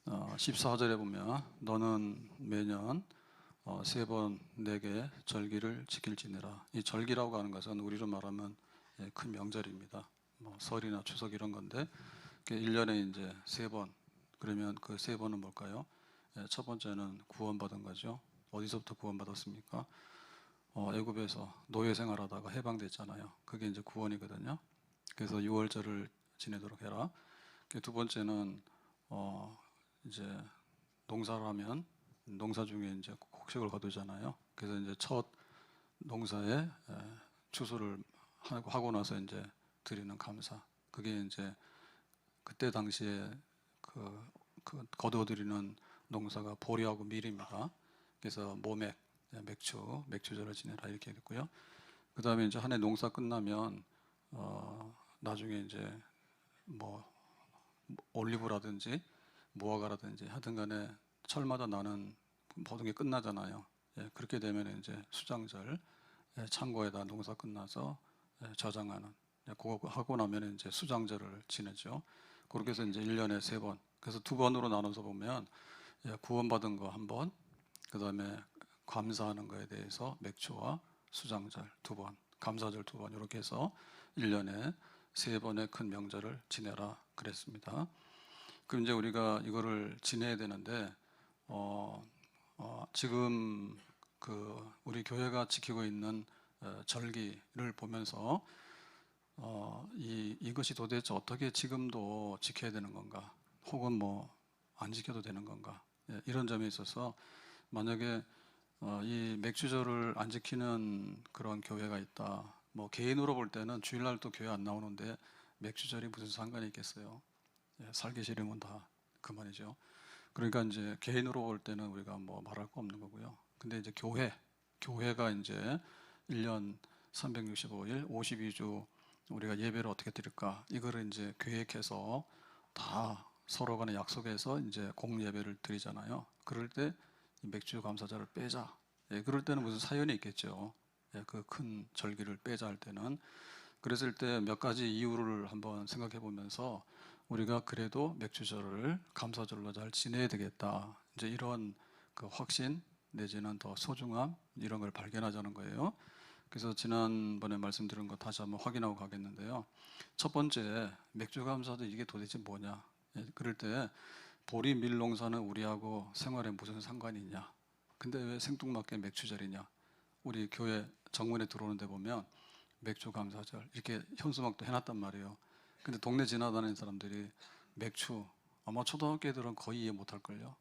14절에 보면 너는 매년 3번 내게 절기를 지킬지니라. 이 절기라고 하는 것은 우리로 말하면 큰 명절입니다. 뭐 설이나 추석 이런 건데 1년에 이제 3번. 그러면 그 3번은 뭘까요? 첫 번째는 구원받은 거죠. 어디서부터 구원받았습니까? 애굽에서 노예 생활하다가 해방됐잖아요. 그게 이제 구원이거든요. 그래서 6월절을 지내도록 해라. 두 번째는 이제 농사를 하면 농사 중에 이제 곡식을 거두잖아요. 그래서 이제 첫 농사에 추수를 하고 나서 이제 드리는 감사. 그게 이제 그때 당시에 그 거두어드리는 농사가 보리하고 밀입니다. 그래서 모맥, 맥주절을 지내라 이렇게 됐고요. 그 다음에 이제 한 해 농사 끝나면 나중에 이제 뭐 올리브라든지 무화과라든지 하여튼간에 철마다 나는 모든 게 끝나잖아요. 그렇게 되면 이제 수장절, 창고에다 농사 끝나서 저장하는, 그거 하고 나면 이제 수장절을 지내죠. 그렇게 해서 이제 1년에 3번. 그래서 2번으로 나눠서 보면 구원받은 거 1번, 그 다음에 감사하는 거에 대해서 맥주와 수장절 2번, 감사절 2번 이렇게 해서 1년에 3번의 큰 명절을 지내라 그랬습니다. 그럼 이제 우리가 이거를 지내야 되는데 지금 우리 교회가 지키고 있는 절기를 보면서 이것이 도대체 어떻게 지금도 지켜야 되는 건가, 혹은 뭐 안 지켜도 되는 건가, 이런 점에 있어서 만약에 이 맥주절을 안 지키는 그런 교회가 있다. 뭐 개인으로 볼 때는 주일날도 교회 안 나오는데 맥주절이 무슨 상관이 있겠어요? 살기 싫으면 다 그만이죠. 그러니까 이제 개인으로 볼 때는 우리가 뭐 말할 거 없는 거고요. 근데 이제 교회가 이제 1년 365일 52주 우리가 예배를 어떻게 드릴까, 이거를 이제 계획해서 다 서로 간에 약속해서 이제 공예배를 드리잖아요. 그럴 때 맥주 감사절을 빼자. 그럴 때는 무슨 사연이 있겠죠. 그 큰 절기를 빼자 할 때는. 그랬을 때 몇 가지 이유를 한번 생각해 보면서 우리가 그래도 맥주절을 감사절로 잘 지내야 되겠다. 이제 이런 그 확신 내지는 더 소중함, 이런 걸 발견하자는 거예요. 그래서 지난번에 말씀드린 거 다시 한번 확인하고 가겠는데요. 첫 번째, 맥주 감사도 이게 도대체 뭐냐. 그럴 때 보리 밀 농사는 우리하고 생활에 무슨 상관이 있냐. 근데 왜 생뚱맞게 맥주절이냐. 우리 교회 정문에 들어오는 데 보면 맥주 감사절 이렇게 현수막도 해놨단 말이에요. 근데 동네 지나다니는 사람들이 맥주, 아마 초등학교 애들은 거의 이해 못할걸요.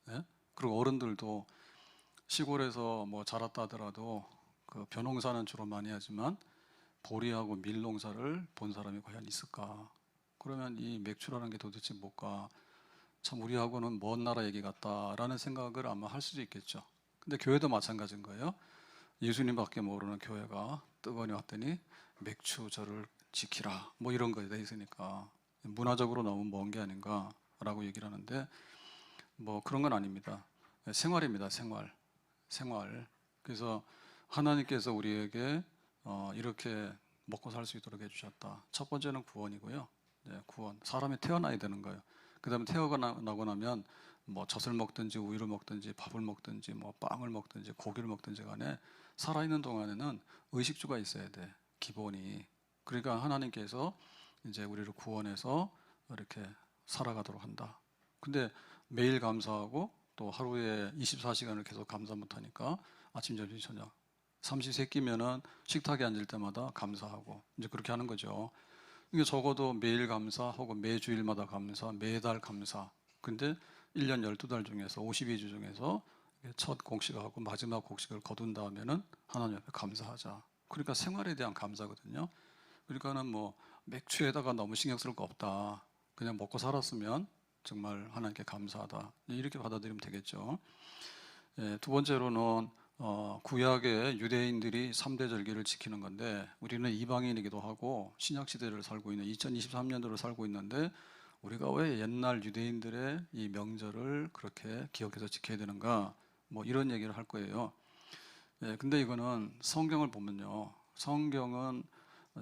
예? 그리고 어른들도 시골에서 뭐 자랐다 하더라도 그 벼농사는 주로 많이 하지만 보리하고 밀 농사를 본 사람이 과연 있을까? 그러면 이 맥주라는 게 도대체 뭘까? 참 우리하고는 먼 나라 얘기 같다라는 생각을 아마 할 수도 있겠죠. 근데 교회도 마찬가지인 거예요. 예수님밖에 모르는 교회가 뜨거니 왔더니 맥주절을 지키라 뭐 이런 거에 돼 있으니까 문화적으로 너무 먼 게 아닌가라고 얘기를 하는데, 뭐 그런 건 아닙니다. 생활입니다. 생활. 그래서 하나님께서 우리에게 이렇게 먹고 살 수 있도록 해주셨다. 첫 번째는 구원이고요. 구원. 사람이 태어나야 되는 거예요. 그 다음에 태어나고 나면 뭐 젖을 먹든지 우유를 먹든지 밥을 먹든지 뭐 빵을 먹든지 고기를 먹든지 간에 살아있는 동안에는 의식주가 있어야 돼. 기본이. 그러니까 하나님께서 이제 우리를 구원해서 이렇게 살아가도록 한다. 근데 매일 감사하고 또 하루에 24시간을 계속 감사 못하니까 아침, 점심, 저녁 삼시세끼면은 식탁에 앉을 때마다 감사하고 이제 그렇게 하는 거죠. 이게 적어도 매일 감사 혹은 매주일마다 감사, 매달 감사. 근데 1년 12달 중에서 52주 중에서 첫 곡식하고 마지막 곡식을 거둔 다음에는 하나님 앞에 감사하자. 그러니까 생활에 대한 감사거든요. 그러니까는 뭐 맥주에다가 너무 신경 쓸 거 없다. 그냥 먹고 살았으면 정말 하나님께 감사하다. 이렇게 받아들이면 되겠죠. 두 번째로는 구약의 유대인들이 3대 절기를 지키는 건데 우리는 이방인이기도 하고 신약 시대를 살고 있는 2023년도를 살고 있는데 우리가 왜 옛날 유대인들의 이 명절을 그렇게 기억해서 지켜야 되는가, 뭐 이런 얘기를 할 거예요. 근데 이거는 성경을 보면요. 성경은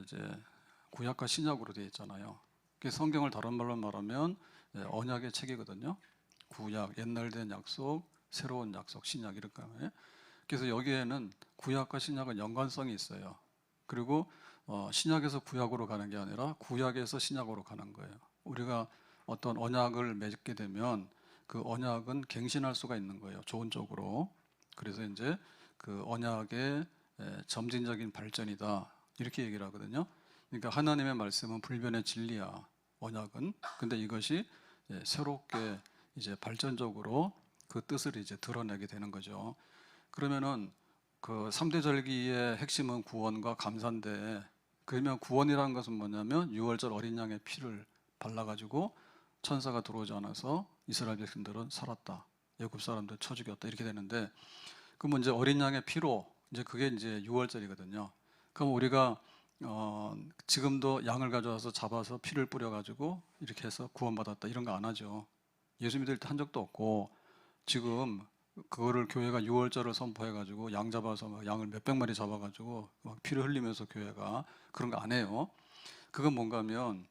이제 구약과 신약으로 되어 있잖아요. 그 성경을 다른 말로 말하면 언약의 책이거든요. 구약, 옛날 된 약속, 새로운 약속, 신약 이렇게. 그래서 여기에는 구약과 신약은 연관성이 있어요. 그리고 신약에서 구약으로 가는 게 아니라 구약에서 신약으로 가는 거예요. 우리가 어떤 언약을 맺게 되면 그 언약은 갱신할 수가 있는 거예요. 좋은 쪽으로. 그래서 이제 그 언약의 점진적인 발전이다. 이렇게 얘기를 하거든요. 그러니까 하나님의 말씀은 불변의 진리야. 언약은. 근데 이것이 새롭게 이제 발전적으로 그 뜻을 이제 드러내게 되는 거죠. 그러면은 그 3대 절기의 핵심은 구원과 감사인데, 그러면 구원이라는 것은 뭐냐면 6월절 어린 양의 피를 발라가지고 천사가 들어오지 않아서 이스라엘 백성들은 살았다. 애굽 사람들 쳐 죽였다. 이렇게 되는데, 그러면 이제 어린 양의 피로 이제 그게 이제 6월절이거든요. 그럼 우리가 지금도 양을 가져와서 잡아서 피를 뿌려가지고 이렇게 해서 구원받았다 이런 거 안 하죠. 예수 믿을 때 한 적도 없고, 지금 그거를 교회가 6월절을 선포해가지고 양 잡아서 막 양을 몇백 마리 잡아가지고 막 피를 흘리면서 교회가 그런 거 안 해요. 그건 뭔가 하면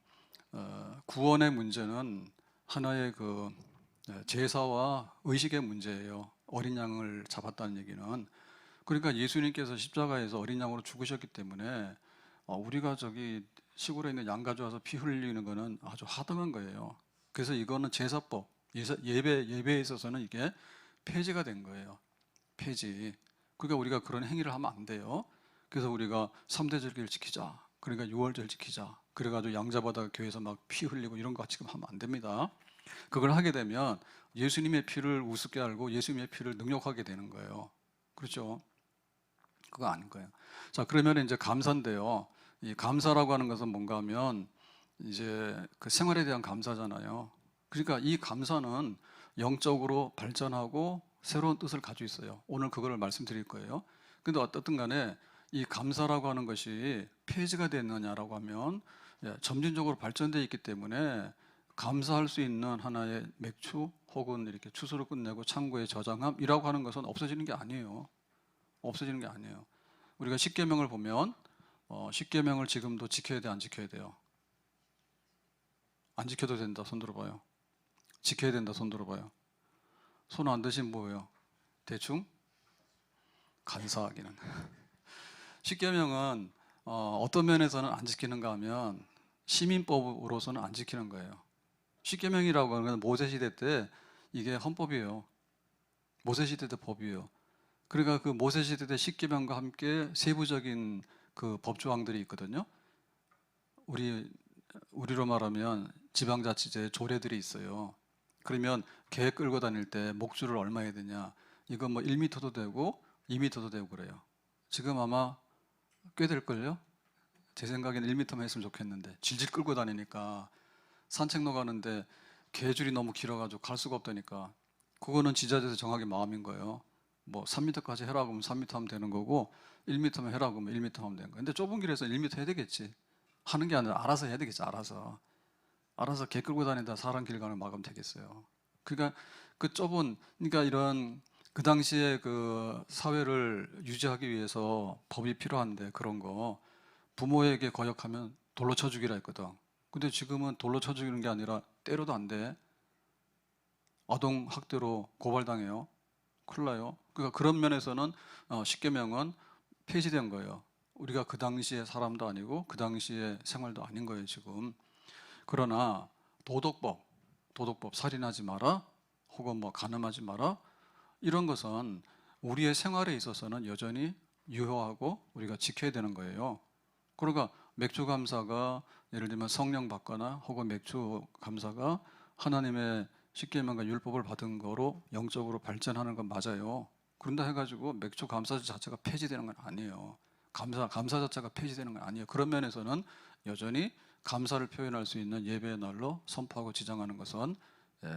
구원의 문제는 하나의 그 제사와 의식의 문제예요. 어린 양을 잡았다는 얘기는. 그러니까 예수님께서 십자가에서 어린 양으로 죽으셨기 때문에 우리가 저기 시골에 있는 양 가져와서 피 흘리는 거는 아주 하등한 거예요. 그래서 이거는 제사법, 예배에 있어서는 이게 폐지가 된 거예요. 폐지. 그러니까 우리가 그런 행위를 하면 안 돼요. 그래서 우리가 3대 절기를 지키자. 그러니까 6월절 지키자. 그래가지고 양 잡아다가 교회에서 막 피 흘리고 이런 거 지금 하면 안 됩니다. 그걸 하게 되면 예수님의 피를 우습게 알고 예수님의 피를 능욕하게 되는 거예요. 그렇죠? 그거 아닌 거예요. 자, 그러면 이제 감사인데요. 이 감사라고 하는 것은 뭔가 하면 이제 그 생활에 대한 감사잖아요. 그러니까 이 감사는 영적으로 발전하고 새로운 뜻을 가지고 있어요. 오늘 그거를 말씀드릴 거예요. 근데 어떻든 간에 이 감사라고 하는 것이 폐지가 됐느냐라고 하면 점진적으로 발전되어 있기 때문에 감사할 수 있는 하나의 맥주 혹은 이렇게 추수를 끝내고 창고에 저장함이라고 하는 것은 없어지는 게 아니에요. 없어지는 게 아니에요. 우리가 십계명을 보면 십계명을 지금도 지켜야 돼, 안 지켜야 돼요? 안 지켜도 된다. 손 들어봐요. 지켜야 된다. 손 들어봐요. 손 안 드신 뭐예요? 대충 간사하기는. 십계명은 어떤 면에서는 안 지키는가 하면 시민법으로서는 안 지키는 거예요. 십계명이라고 하는 건 모세 시대 때 이게 헌법이에요. 모세 시대 때 법이에요. 그러니까 그 모세 시대 때 십계명과 함께 세부적인 그 법조항들이 있거든요. 우리로 말하면 지방자치제 조례들이 있어요. 그러면 개 끌고 다닐 때 목줄을 얼마 해야 되냐? 이건 뭐 1m도 되고 2m도 되고 그래요. 지금 아마 꽤 될걸요? 제 생각에는 1m만 했으면 좋겠는데 질질 끌고 다니니까 산책로 가는데 개줄이 너무 길어가지고 갈 수가 없다니까. 그거는 지자체에서 정하게 마음인 거예요. 뭐 3m까지 해라고 하면 3m 하면 되는 거고 1m만 해라고 하면 1m 하면 되는 거예요. 근데 좁은 길에서 1m 해야 되겠지. 하는 게 아니라 알아서 해야 되겠지. 알아서 개 끌고 다니다 사람 길 가는 막으면 되겠어요. 그러니까 그 좁은, 그러니까 이런 그 당시에 그 사회를 유지하기 위해서 법이 필요한데 그런 거 부모에게 거역하면 돌로 쳐 죽이라 했거든. 근데 지금은 돌로 쳐 죽이는 게 아니라 때려도 안 돼. 아동 학대로 고발당해요. 큰일 나요. 그러니까 그런 면에서는 십계명은 폐지된 거예요. 우리가 그 당시의 사람도 아니고 그 당시의 생활도 아닌 거예요, 지금. 그러나 도덕법 살인하지 마라, 혹은 뭐 간음하지 마라, 이런 것은 우리의 생활에 있어서는 여전히 유효하고 우리가 지켜야 되는 거예요. 그러니까 맥주 감사가 예를 들면 성령 받거나 혹은 맥주 감사가 하나님의 십계명과 율법을 받은 거로 영적으로 발전하는 건 맞아요. 그런다 해가지고 맥주 감사 자체가 폐지되는 건 아니에요. 감사 자체가 폐지되는 건 아니에요. 그런 면에서는 여전히 감사를 표현할 수 있는 예배의 날로 선포하고 지정하는 것은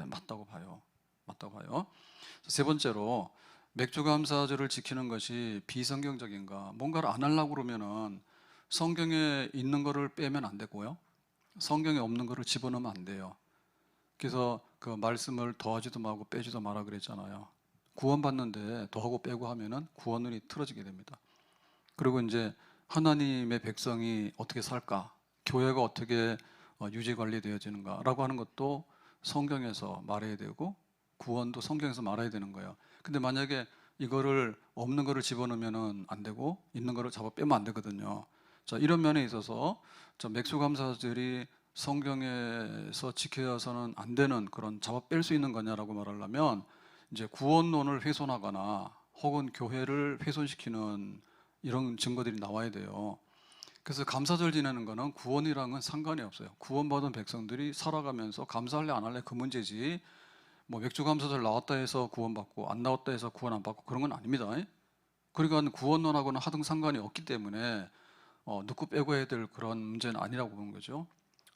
맞다고 봐요. 맞다고 봐요. 세 번째로 맥주 감사절을 지키는 것이 비성경적인가? 뭔가를 안 하려고 그러면은 성경에 있는 거를 빼면 안 되고요. 성경에 없는 거를 집어넣으면 안 돼요. 그래서 그 말씀을 더하지도 말고 빼지도 마라 그랬잖아요. 구원받는데 더하고 빼고 하면은 구원론이 틀어지게 됩니다. 그리고 이제 하나님의 백성이 어떻게 살까? 교회가 어떻게 유지 관리되어지는가라고 하는 것도 성경에서 말해야 되고 구원도 성경에서 말해야 되는 거예요. 근데 만약에 이거를 없는 거를 집어넣으면 안 되고 있는 거를 잡아 빼면 안 되거든요. 자, 이런 면에 있어서 맥주감사절이 성경에서 지켜서는 안 되는 그런 잡아 뺄 수 있는 거냐라고 말하려면 이제 구원론을 훼손하거나 혹은 교회를 훼손시키는 이런 증거들이 나와야 돼요. 그래서 감사절 지내는 거는 구원이랑은 상관이 없어요. 구원받은 백성들이 살아가면서 감사할래 안 할래 그 문제지, 뭐 맥주 감사절 나왔다 해서 구원받고 안 나왔다 해서 구원 안 받고 그런 건 아닙니다. 그러니까 구원론하고는 하등 상관이 없기 때문에 넣고 빼고 해야 될 그런 문제는 아니라고 보는 거죠.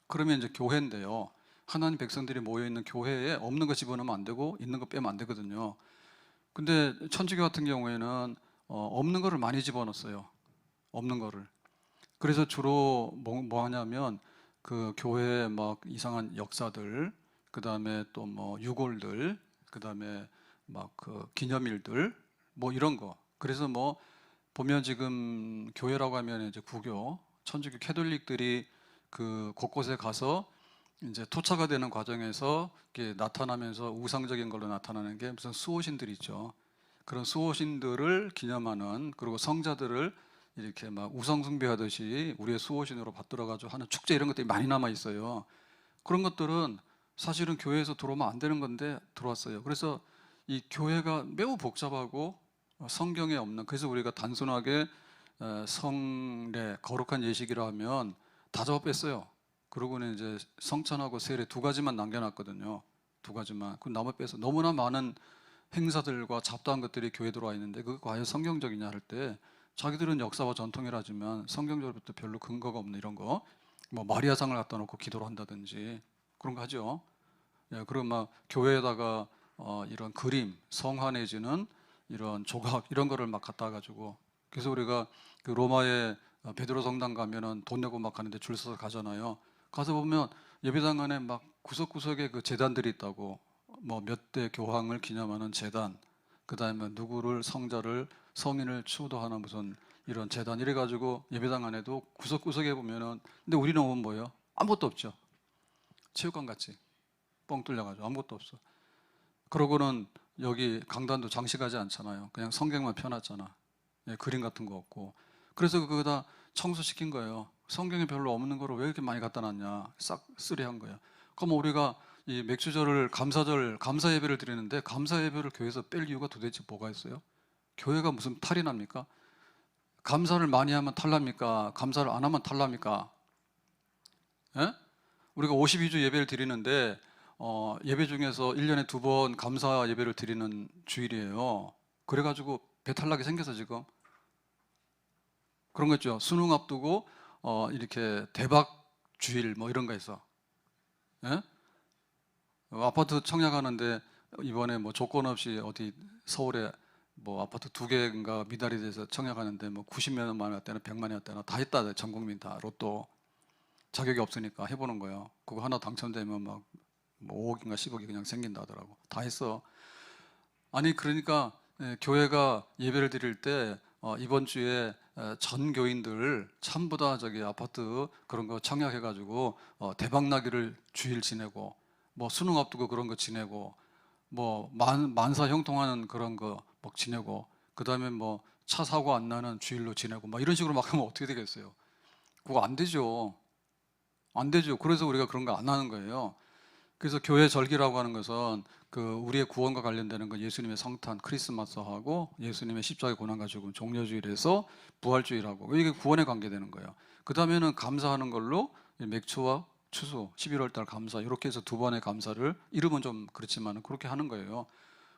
그러면 이제 교회인데요. 하나님 백성들이 모여있는 교회에 없는 거 집어넣으면 안 되고 있는 거 빼면 안 되거든요. 근데 천주교 같은 경우에는 없는 거를 많이 집어넣었어요. 없는 거를. 그래서 주로 뭐 하냐면 그 교회에 막 이상한 역사들, 그 다음에 또 뭐 유골들, 그 다음에 막 그 기념일들, 뭐 이런 거. 그래서 뭐 보면 지금 교회라고 하면 이제 구교, 천주교 캐톨릭들이 그 곳곳에 가서 이제 토차가 되는 과정에서 이렇게 나타나면서 우상적인 걸로 나타나는 게 무슨 수호신들 있죠. 그런 수호신들을 기념하는, 그리고 성자들을 이렇게 막 우상 숭배하듯이 우리의 수호신으로 받들어가지고 하는 축제, 이런 것들이 많이 남아 있어요. 그런 것들은 사실은 교회에서 들어오면 안 되는 건데 들어왔어요. 그래서 이 교회가 매우 복잡하고 성경에 없는, 그래서 우리가 단순하게 성례, 거룩한 예식이라 하면 다 잡아 뺐어요. 그러고는 이제 성찬하고 세례 두 가지만 남겨놨거든요. 두 가지만. 그 나머 빼서 너무나 많은 행사들과 잡다한 것들이 교회에 들어와 있는데 그게 과연 성경적이냐 할 때 자기들은 역사와 전통이라지만 성경적으로부터 별로 근거가 없는 이런 거, 뭐 마리아상을 갖다 놓고 기도를 한다든지 그런 거 하죠. 예, 그리고 막 교회에다가 이런 그림, 성화 내지는 이런 조각 이런 거를 막 갖다 가지고, 그래서 우리가 그 로마의 베드로 성당 가면은 돈 내고 막 가는데 줄 서서 가잖아요. 가서 보면 예배당 안에 막 구석구석에 그 제단들이 있다고, 뭐 몇 대 교황을 기념하는 제단, 그 다음에 누구를 성자를 성인을 추도하는 무슨 이런 제단 이래 가지고 예배당 안에도 구석구석에 보면은, 근데 우리는 오면 뭐예요? 아무것도 없죠. 체육관 같이 뻥 뚫려가지고 아무것도 없어. 그러고는 여기 강단도 장식하지 않잖아요. 그냥 성경만 펴놨잖아. 예, 그림 같은 거 없고. 그래서 그거 다 청소시킨 거예요. 성경에 별로 없는 거를 왜 이렇게 많이 갖다 놨냐. 싹 쓰리한 거예요. 그럼 우리가 이 맥주절을 감사절, 감사 예배를 드리는데 감사 예배를 교회에서 뺄 이유가 도대체 뭐가 있어요? 교회가 무슨 탈이 납니까? 감사를 많이 하면 탈납니까? 감사를 안 하면 탈납니까? 예? 우리가 52주 예배를 드리는데 예배 중에서 1년에 2번 감사 예배를 드리는 주일이에요. 그래가지고 배탈나게 생겨서 지금 그런 거 있죠. 수능 앞두고 이렇게 대박 주일 뭐 이런 거 있어. 예? 아파트 청약하는데 이번에 뭐 조건 없이 어디 서울에 뭐 아파트 2개인가 미달이 돼서 청약하는데 뭐 90만 원이었다나 100만 원이었다나 다 했다. 전 국민 다 로또. 자격이 없으니까 해보는 거예요. 그거 하나 당첨되면 막뭐 5억인가 10억이 그냥 생긴다 하더라고. 다 했어. 아니 그러니까 교회가 예배를 드릴 때 이번 주에 전 교인들 전부 다 저기 아파트 그런 거 청약해가지고 대박 나기를 주일 지내고, 뭐 수능 앞두고 그런 거 지내고, 뭐 만사 형통하는 그런 거 막 지내고, 그 다음에 뭐 차 사고 안 나는 주일로 지내고, 막 이런 식으로 막 하면 어떻게 되겠어요? 그거 안 되죠. 안 되죠. 그래서 우리가 그런 거 안 하는 거예요. 그래서 교회 절기라고 하는 것은 그 우리의 구원과 관련되는 건 예수님의 성탄, 크리스마스하고 예수님의 십자가의 고난과 죽음, 종려주일에서 부활주일하고 이게 구원에 관계되는 거예요. 그 다음에는 감사하는 걸로 맥주와 추수, 11월 달 감사 이렇게 해서 두 번의 감사를, 이름은 좀 그렇지만 그렇게 하는 거예요.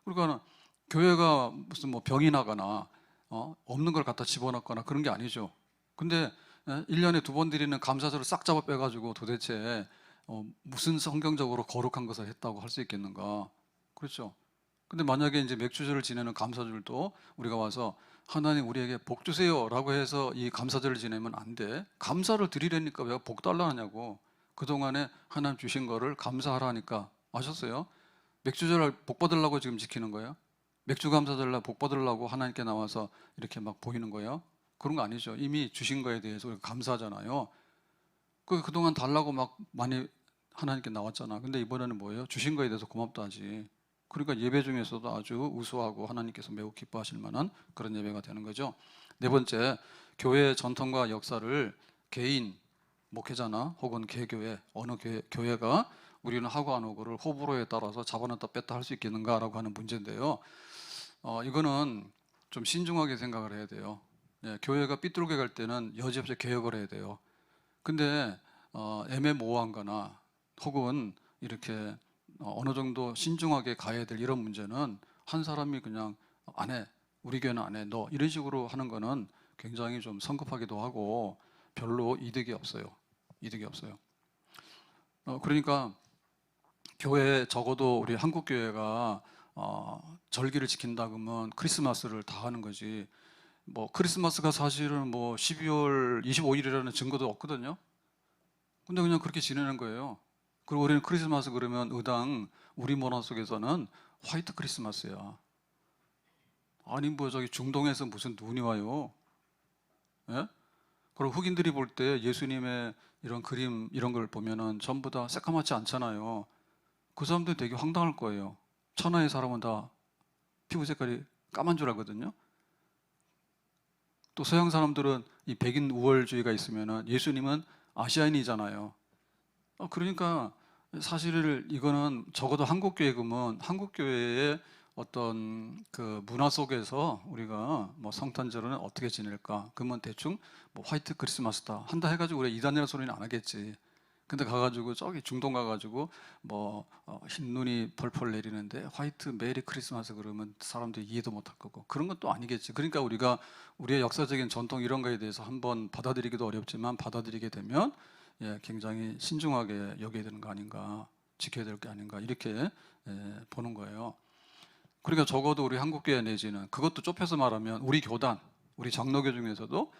그러니까 교회가 무슨 뭐 병이 나거나 없는 걸 갖다 집어넣거나 그런 게 아니죠. 근데 1년에 2번 드리는 감사절을 싹 잡아 빼가지고 도대체 무슨 성경적으로 거룩한 것을 했다고 할 수 있겠는가? 그렇죠. 근데 만약에 이제 맥주절을 지내는 감사절도 우리가 와서 하나님 우리에게 복 주세요라고 해서 이 감사절을 지내면 안 돼. 감사를 드리려니까 왜 복 달라 하냐고. 그동안에 하나님 주신 거를 감사하라 하니까. 아셨어요? 맥주절 복 받으려고 지금 지키는 거예요? 맥주 감사절 날 복 받으려고 하나님께 나와서 이렇게 막 보이는 거예요? 그런 거 아니죠. 이미 주신 거에 대해서 우리가 감사하잖아요. 그동안 달라고 막 많이 하나님께 나왔잖아. 근데 이번에는 뭐예요? 주신 거에 대해서 고맙다 하지. 그러니까 예배 중에서도 아주 우수하고 하나님께서 매우 기뻐하실 만한 그런 예배가 되는 거죠. 네 번째, 교회의 전통과 역사를 개인, 목회자나 혹은 개교회, 어느 교회가 우리는 하고 안 하고를 호불호에 따라서 잡아놨다 뺐다 할 수 있겠는가라고 하는 문제인데요. 이거는 좀 신중하게 생각을 해야 돼요. 예, 교회가 삐뚤게 갈 때는 여지없이 개혁을 해야 돼요. 근데 애매모호한 거나 혹은 이렇게 어느 정도 신중하게 가야 될 이런 문제는 한 사람이 그냥 안 해, 우리 교회는 안 해, 너 이런 식으로 하는 거는 굉장히 좀 성급하기도 하고 별로 이득이 없어요. 이득이 없어요. 그러니까 교회, 적어도 우리 한국 교회가 절기를 지킨다 그러면 크리스마스를 다 하는 거지. 뭐 크리스마스가 사실은 뭐 12월 25일이라는 증거도 없거든요. 근데 그냥 그렇게 지내는 거예요. 그리고 우리는 크리스마스 그러면 의당 우리 문화 속에서는 화이트 크리스마스야. 아니 뭐 저기 중동에서 무슨 눈이 와요? 예? 그리고 흑인들이 볼 때 예수님의 이런 그림 이런 걸 보면은 전부 다 새까맣지 않잖아요. 그 사람들 되게 황당할 거예요. 천하의 사람은 다 피부 색깔이 까만 줄 알거든요. 또 서양 사람들은 이 백인 우월주의가 있으면은 예수님은 아시아인이잖아요. 그러니까 사실 이거는 적어도 한국 교회금은 한국 교회의 어떤 그 문화 속에서 우리가 뭐 성탄절은 어떻게 지낼까? 그러면 대충 뭐 화이트 크리스마스다 한다 해가지고 우리가 이단이라는 소리는 안 하겠지. 근데 가가지고 저기 중동 가가지고 뭐 흰눈이 펄펄 내리는데 화이트 메리 크리스마스 그러면 사람들이 이해도 못할 거고 그런 건 또 아니겠지. 그러니까 우리가 우리의 역사적인 전통 이런 거에 대해서 한번 받아들이기도 어렵지만 받아들이게 되면 예, 굉장히 신중하게 여겨야 되는 거 아닌가, 지켜야 될 게 아닌가 이렇게 보는 거예요. 그러니까 적어도 우리 한국교회 내지는 그것도 좁혀서 말하면 우리 교단, 우리 장로교 중에서도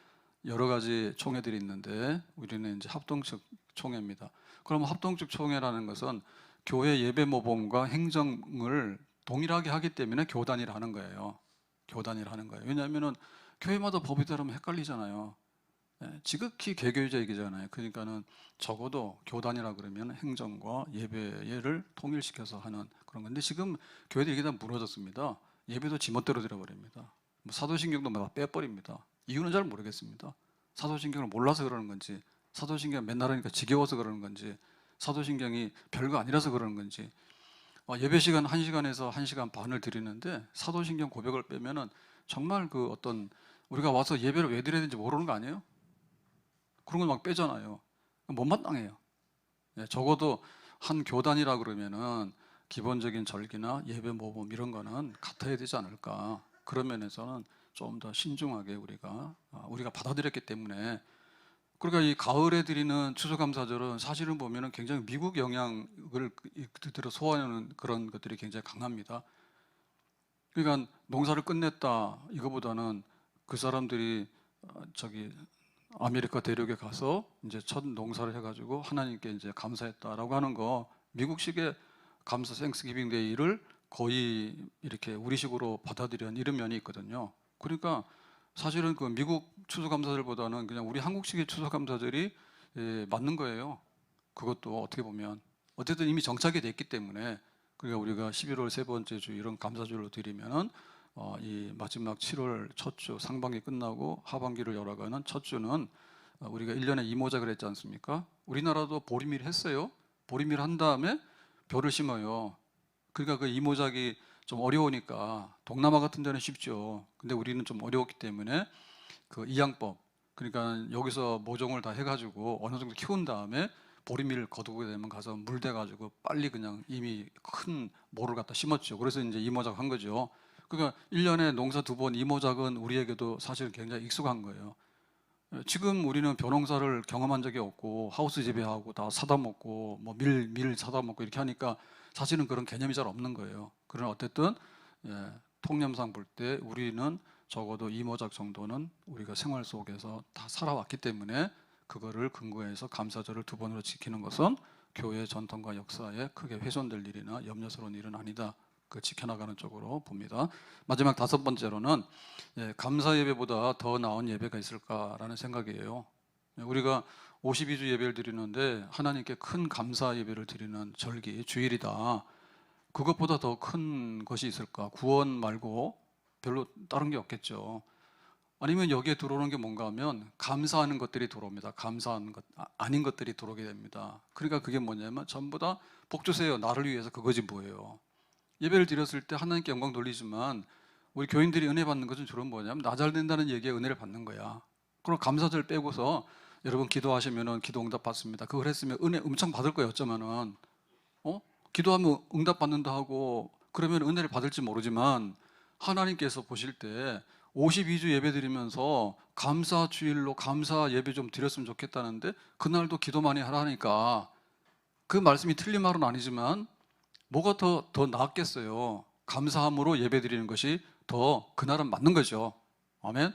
여러 가지 총회들이 있는데 우리는 이제 합동측 총회입니다. 그러면 합동측 총회라는 것은 교회 예배 모범과 행정을 동일하게 하기 때문에 교단이라는 거예요. 교단이라는 거예요. 왜냐하면은 교회마다 법이 다르면 헷갈리잖아요. 지극히 개교적이잖아요. 그러니까는 적어도 교단이라 그러면 행정과 예배를 통일시켜서 하는 그런 건데 지금 교회들이 이게 다 무너졌습니다. 예배도 지멋대로 들어버립니다. 뭐 사도신경도 막 빼버립니다. 이유는 잘 모르겠습니다. 사도신경을 몰라서 그러는 건지, 사도신경 맨날 하니까 지겨워서 그러는 건지, 사도신경이 별거 아니라서 그러는 건지. 예배 시간 1시간에서 1시간 반을 드리는데 사도신경 고백을 빼면은 정말 그 어떤 우리가 와서 예배를 왜 드려야 되는지 모르는 거 아니에요? 그런 걸 막 빼잖아요. 못마땅해요. 적어도 한 교단이라 그러면은 기본적인 절기나 예배 모범 이런 거는 같아야 되지 않을까. 그런 면에서는 좀 더 신중하게 우리가 받아들였기 때문에 그러니까 이 가을에 드리는 추수감사절은 사실은 보면은 굉장히 미국 영향을 그대로 소화하는 그런 것들이 굉장히 강합니다. 그러니까 농사를 끝냈다 이거보다는 그 사람들이 저기 아메리카 대륙에 가서 이제 첫 농사를 해가지고 하나님께 이제 감사했다라고 하는 거 미국식의 감사 땡스기빙 데이를 거의 이렇게 우리식으로 받아들이는 이런 면이 있거든요. 그러니까 사실은 그 미국 추수감사절보다는 그냥 우리 한국식의 추수감사절이 맞는 거예요. 그것도 어떻게 보면 어쨌든 이미 정착이 됐기 때문에 그러니까 우리가 11월 세 번째 주 이런 감사절로 드리면은 이 마지막 7월 첫 주 상반기 끝나고 하반기를 열어가는 첫 주는 우리가 1년에 이모작을 했지 않습니까? 우리나라도 보리밀 했어요. 보리밀 한 다음에 벼를 심어요. 그러니까 그 이모작이 좀 어려우니까 동남아 같은 데는 쉽죠. 근데 우리는 좀 어려웠기 때문에 그 이양법 그러니까 여기서 모종을 다 해가지고 어느 정도 키운 다음에 보리밀을 거두게 되면 가서 물대가지고 빨리 그냥 이미 큰 모를 갖다 심었죠. 그래서 이제 이모작 한 거죠. 그러니까 1년에 농사 2번 이모작은 우리에게도 사실 굉장히 익숙한 거예요. 지금 우리는 벼농사를 경험한 적이 없고 하우스 재배하고 다 사다 먹고 뭐 밀 사다 먹고 이렇게 하니까 사실은 그런 개념이 잘 없는 거예요. 그러나 어쨌든 통념상 볼 때 우리는 적어도 이모작 정도는 우리가 생활 속에서 다 살아왔기 때문에 그거를 근거해서 감사절을 2번으로 지키는 것은 교회 전통과 역사에 크게 훼손될 일이나 염려스러운 일은 아니다. 그 지켜나가는 쪽으로 봅니다. 마지막 5번째로는 감사 예배보다 더 나은 예배가 있을까라는 생각이에요. 우리가 52주 예배를 드리는데 하나님께 큰 감사 예배를 드리는 절기, 주일이다. 그것보다 더 큰 것이 있을까? 구원 말고 별로 다른 게 없겠죠. 아니면 여기에 들어오는 게 뭔가 하면 감사하는 것들이 들어옵니다. 감사하는 것 아닌 것들이 들어오게 됩니다. 그러니까 그게 뭐냐면 전부 다 복 주세요. 나를 위해서 그거지 뭐예요. 예배를 드렸을 때 하나님께 영광 돌리지만 우리 교인들이 은혜 받는 것은 주로 뭐냐면 나 잘 된다는 얘기에 은혜를 받는 거야. 그럼 감사절 빼고서 여러분 기도하시면은 기도 응답 받습니다. 그걸 했으면 은혜 엄청 받을 거예요. 어쩌면은 기도하면 응답 받는다 하고 그러면 은혜를 받을지 모르지만 하나님께서 보실 때 52주 예배 드리면서 감사 주일로 감사 예배 좀 드렸으면 좋겠다는데 그날도 기도 많이 하라니까 그 말씀이 틀린 말은 아니지만 뭐가 더 낫겠어요. 감사함으로 예배 드리는 것이 더 그날은 맞는 거죠. 아멘.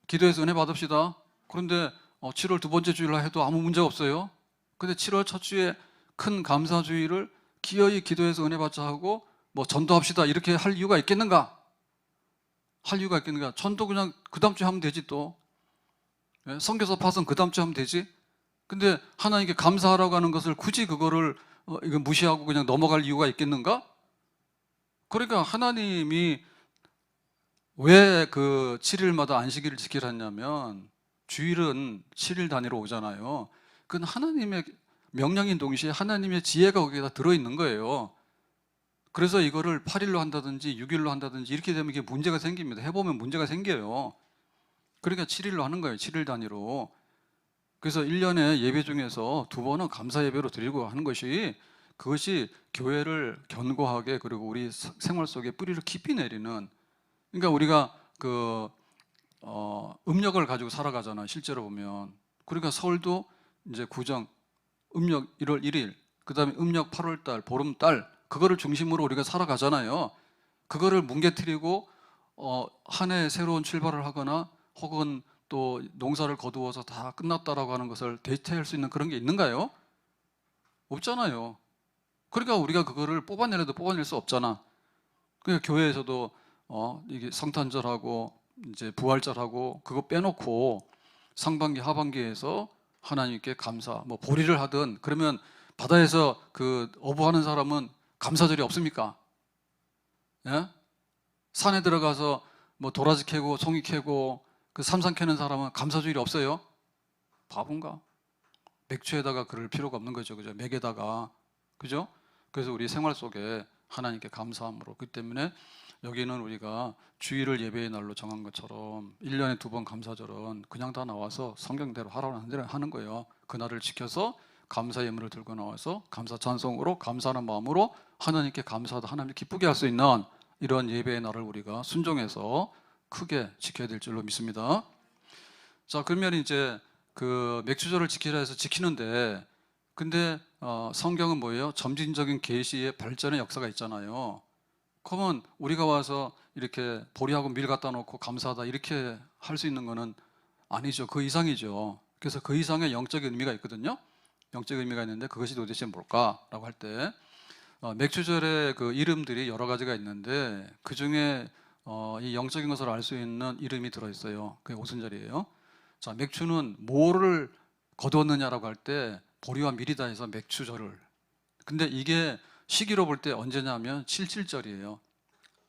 기도해서 은혜 받읍시다. 그런데 7월 두 번째 주일날 해도 아무 문제 없어요. 근데 7월 첫 주에 큰 감사 주일을 기어이 기도해서 은혜 받자 하고 뭐 전도합시다 이렇게 할 이유가 있겠는가? 할 이유가 있겠는가? 전도 그냥 그 다음 주에 하면 되지 또. 선교사 파송 그 다음 주에 하면 되지. 근데 하나님께 감사하라고 하는 것을 굳이 그거를 이거 무시하고 그냥 넘어갈 이유가 있겠는가? 그러니까 하나님이 왜 그 7일마다 안식일을 지키라 했냐면 주일은 7일 단위로 오잖아요. 그건 하나님의 명령인 동시에 하나님의 지혜가 거기에다 들어있는 거예요. 그래서 이거를 8일로 한다든지 6일로 한다든지 이렇게 되면 이게 문제가 생깁니다. 해보면 문제가 생겨요. 그러니까 7일로 하는 거예요. 7일 단위로. 그래서 1년에 예배 중에서 2번은 감사 예배로 드리고 하는 것이 그것이 교회를 견고하게 그리고 우리 생활 속에 뿌리를 깊이 내리는 그러니까 우리가 그 음력을 가지고 살아가잖아요. 실제로 보면. 그러니까 설도 이제 구정 음력 1월 1일 그다음에 음력 8월 달 보름달 그거를 중심으로 우리가 살아가잖아요. 그거를 뭉개뜨리고 한 해 새로운 출발을 하거나 혹은 또 농사를 거두어서 다 끝났다라고 하는 것을 대체할 수 있는 그런 게 있는가요? 없잖아요. 그러니까 우리가 그거를 뽑아내려도 뽑아낼 수 없잖아. 그러니까 교회에서도 이게 성탄절하고 이제 부활절하고 그거 빼놓고 상반기 하반기에서 하나님께 감사 뭐 보리를 하든 그러면 바다에서 그 어부하는 사람은 감사절이 없습니까? 예? 산에 들어가서 뭐 도라지 캐고 송이 캐고 그 삼산 캐는 사람은 감사주일이 없어요? 바본가? 맥주에다가 그럴 필요가 없는 거죠. 그죠? 맥에다가. 그죠? 그래서 우리 생활 속에 하나님께 감사함으로. 그렇기 때문에 여기는 우리가 주일을 예배의 날로 정한 것처럼 1년에 2번 감사절은 그냥 다 나와서 성경대로 하라는 대로 하는 거예요. 그날을 지켜서 감사 예물을 들고 나와서 감사 찬송으로 감사하는 마음으로 하나님께 감사하다 하나님을 기쁘게 할 수 있는 이런 예배의 날을 우리가 순종해서 크게 지켜야 될 줄로 믿습니다. 자, 그러면 이제 그 맥주절을 지키라 해서 지키는데 근데 성경은 뭐예요? 점진적인 계시의 발전의 역사가 있잖아요. 그러면 우리가 와서 이렇게 보리하고 밀 갖다 놓고 감사하다 이렇게 할 수 있는 거는 아니죠. 그 이상이죠. 그래서 그 이상의 영적인 의미가 있거든요. 영적인 의미가 있는데 그것이 도대체 뭘까라고 할 때 맥주절의 그 이름들이 여러 가지가 있는데 그 중에 이 영적인 것을 알 수 있는 이름이 들어있어요. 그게 오순절이에요. 자, 맥주는 뭐를 거두었느냐라고 할 때 보리와 밀이다 해서 맥주절을. 근데 이게 시기로 볼 때 언제냐면 77절이에요.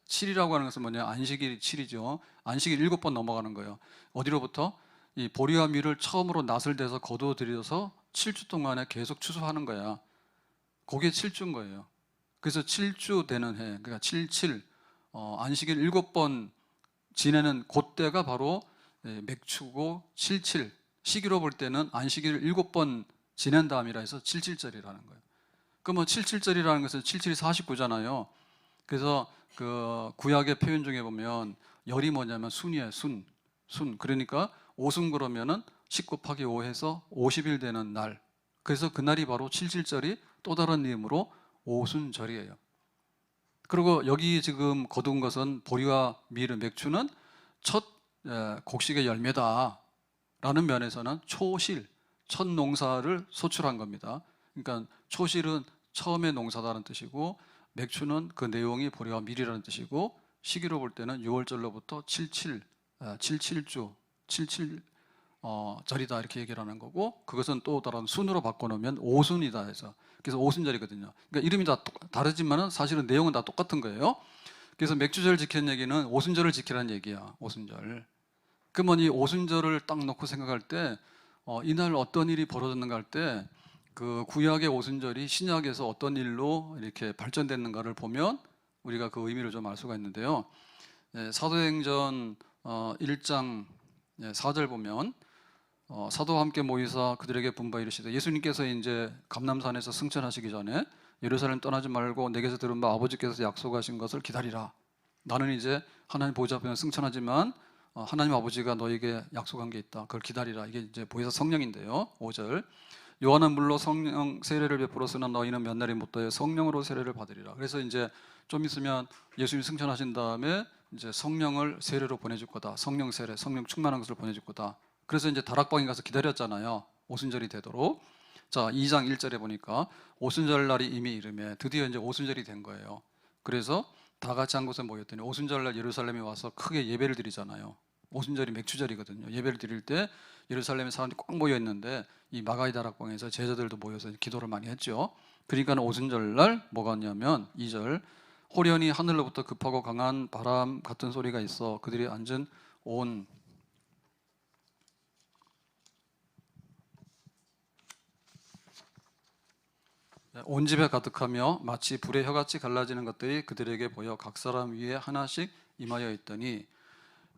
7이라고 하는 것은 뭐냐? 안식일이 7이죠. 안식일 7번 넘어가는 거예요. 어디로부터? 이 보리와 밀을 처음으로 낫을 대서 거두어 들여서 7주 동안에 계속 추수하는 거야. 그게 7주인 거예요. 그래서 7주 되는 해, 그러니까 77, 안식일 7번 지내는 그때가 바로 맥추고 77, 시기로 볼 때는 안식일 7번 지낸 다음이라 해서 77절이라는 거예요. 그러면 77절이라는 것은 77이 49잖아요. 그래서 그 구약의 표현 중에 보면 열이 뭐냐면 순이에요. 순. 그러니까 오순 그러면은 10 곱하기 5 해서 50일 되는 날. 그래서 그날이 바로 77절이 또 다른 이름으로 오순절이에요. 그리고 여기 지금 거둔 것은 보리와 밀, 맥주는 첫 곡식의 열매다라는 면에서는 초실, 첫 농사를 소출한 겁니다. 그러니까 초실은 처음의 농사다라는 뜻이고 맥주는 그 내용이 보리와 밀이라는 뜻이고 시기로 볼 때는 6월절로부터 77주, 77 절이다 이렇게 얘기를 하는 거고, 그것은 또 다른 순으로 바꿔놓으면 오순이다 해서, 그래서 오순절이거든요. 그러니까 이름이 다 다르지만은 사실은 내용은 다 똑같은 거예요. 그래서 맥주절 지키는 얘기는 오순절을 지키라는 얘기야. 오순절. 그러면 이 오순절을 딱 놓고 생각할 때 이날 어떤 일이 벌어졌는가 할 때 그 구약의 오순절이 신약에서 어떤 일로 이렇게 발전됐는가를 보면 우리가 그 의미를 좀 알 수가 있는데요. 사도행전 1장 4절 보면 사도와 함께 모이사 그들에게 분부하 이르시되, 예수님께서 이제 감람산에서 승천하시기 전에 예루살렘 떠나지 말고 내게서 들은 바 아버지께서 약속하신 것을 기다리라. 나는 이제 하나님 보좌 앞에 승천하지만 하나님 아버지가 너에게 약속한 게 있다. 그걸 기다리라. 이게 이제 보혜사 성령인데요. 5절. 요한은 물로 성령 세례를 베풀었으나 너희는 몇 날이 못하여 성령으로 세례를 받으리라. 그래서 이제 좀 있으면 예수님 승천하신 다음에 이제 성령을 세례로 보내줄 거다. 성령 세례, 성령 충만한 것을 보내줄 거다. 그래서 이제 다락방에 가서 기다렸잖아요. 오순절이 되도록. 자, 2장 1절에 보니까 오순절 날이 이미 이르매, 드디어 이제 오순절이 된 거예요. 그래서 다 같이 한 곳에 모였더니 오순절 날 예루살렘에 와서 크게 예배를 드리잖아요. 오순절이 맥주절이거든요. 예배를 드릴 때 예루살렘에 사람들이 꽉 모여 있는데 이 마가이 다락방에서 제자들도 모여서 기도를 많이 했죠. 그러니까 오순절 날 뭐가 있냐면 2절, 호련히 하늘로부터 급하고 강한 바람 같은 소리가 있어 그들이 앉은 온 집에 가득하며 마치 불의 혀같이 갈라지는 것들이 그들에게 보여 각 사람 위에 하나씩 임하여 있더니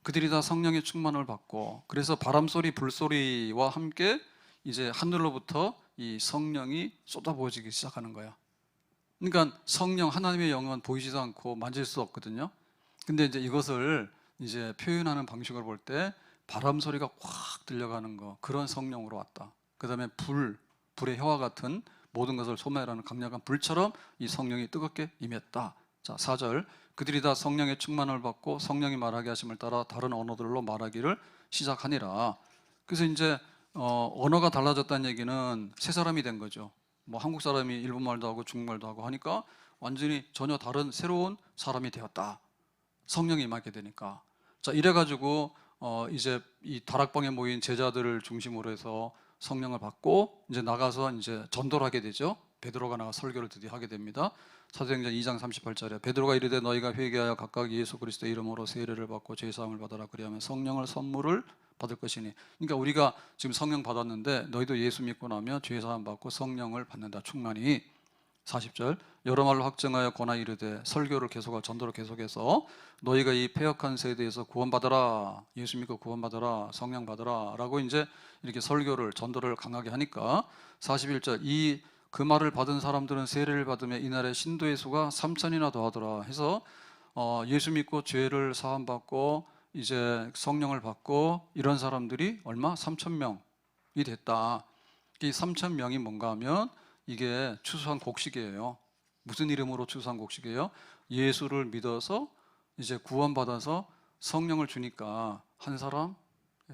그들이 다 성령의 충만을 받고, 그래서 바람소리 불소리와 함께 이제 하늘로부터 이 성령이 쏟아부어지기 시작하는 거야. 그러니까 성령, 하나님의 영은 보이지도 않고 만질 수 없거든요. 근데 이제 이것을 이제 표현하는 방식으로 볼 때 바람 소리가 확 들려가는 거, 그런 성령으로 왔다. 그 다음에 불의 혀와 같은 모든 것을 소멸하는 강력한 불처럼 이 성령이 뜨겁게 임했다. 자, 4절. 그들이 다 성령의 충만을 받고 성령이 말하게 하심을 따라 다른 언어들로 말하기를 시작하니라. 그래서 이제 언어가 달라졌다는 얘기는 새 사람이 된 거죠. 뭐 한국 사람이 일본말도 하고 중국말도 하고 하니까 완전히 전혀 다른 새로운 사람이 되었다. 성령이 임하게 되니까. 자, 이래가지고 이제 이 다락방에 모인 제자들을 중심으로 해서 성령을 받고 이제 나가서 이제 전도를 하게 되죠. 베드로가 나가 설교를 드디어 하게 됩니다. 사도행전 2장 38절에 베드로가 이르되 너희가 회개하여 각각 예수 그리스도의 이름으로 세례를 받고 죄 사함을 받아라. 그리하면 성령을 선물을 받을 것이니. 그러니까 우리가 지금 성령 받았는데 너희도 예수 믿고 나면 죄 사함 받고 성령을 받는다. 충만히. 40절. 여러 말로 확증하여 권하 이르되 설교를 계속하고 전도를 계속해서 너희가 이 패역한 세대에서 구원받아라. 예수 믿고 구원받아라. 성령 받아라. 라고 이제 이렇게 설교를 전도를 강하게 하니까 41절. 그 말을 받은 사람들은 세례를 받으며 이날에 신도의 수가 3천이나 더하더라 해서 예수 믿고 죄를 사함 받고 이제 성령을 받고 이런 사람들이 얼마? 3,000명이 됐다. 이 3,000명이 뭔가 하면 이게 추수한 곡식이에요. 무슨 이름으로 추수한 곡식이에요? 예수를 믿어서 이제 구원받아서 성령을 주니까 한 사람,